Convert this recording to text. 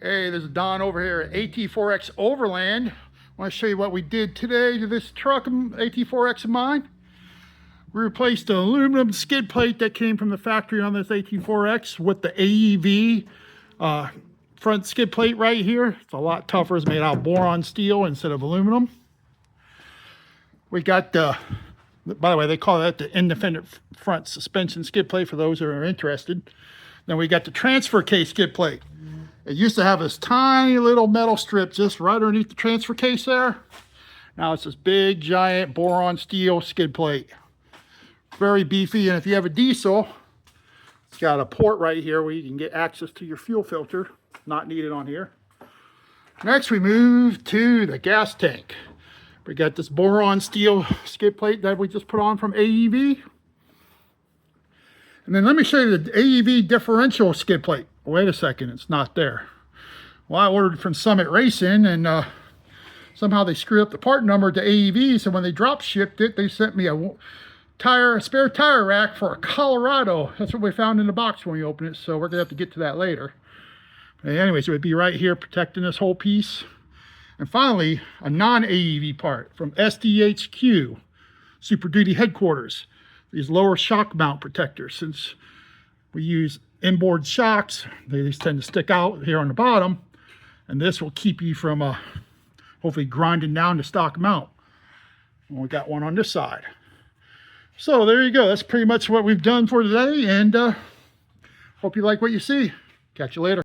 Hey, this is Don over here at AT4X Overland. I want to show you what we did today to this truck, AT4X of mine. We replaced the aluminum skid plate that came from the factory on this AT4X with the AEV front skid plate right here. It's a lot tougher. It's made out of boron steel instead of aluminum. We got the, by the way, they call that the independent front suspension skid plate for those who are interested. Then we got the transfer case skid plate. It used to have this tiny little metal strip just right underneath the transfer case there. Now it's this big, giant boron steel skid plate. Very beefy, and if you have a diesel, it's got a port right here where you can get access to your fuel filter. Not needed on here. Next, we move to the gas tank. We got this boron steel skid plate that we just put on from AEV. And then let me show you the AEV differential skid plate. Wait a second, it's not there. Well, I ordered from Summit Racing, and somehow they screwed up the part number to AEV, so when they drop shipped it, they sent me a spare tire rack for a Colorado. That's what we found in the box when we opened it, so we're gonna have to get to that later. But anyways, it would be right here protecting this whole piece. And finally, a non-AEV part from SDHQ, Super Duty Headquarters. These lower shock mount protectors. Since we use inboard shocks, they just tend to stick out here on the bottom, and this will keep you from hopefully grinding down the stock mount. And we got one on this side. So there you go. That's pretty much what we've done for today, and hope you like what you see. Catch you later.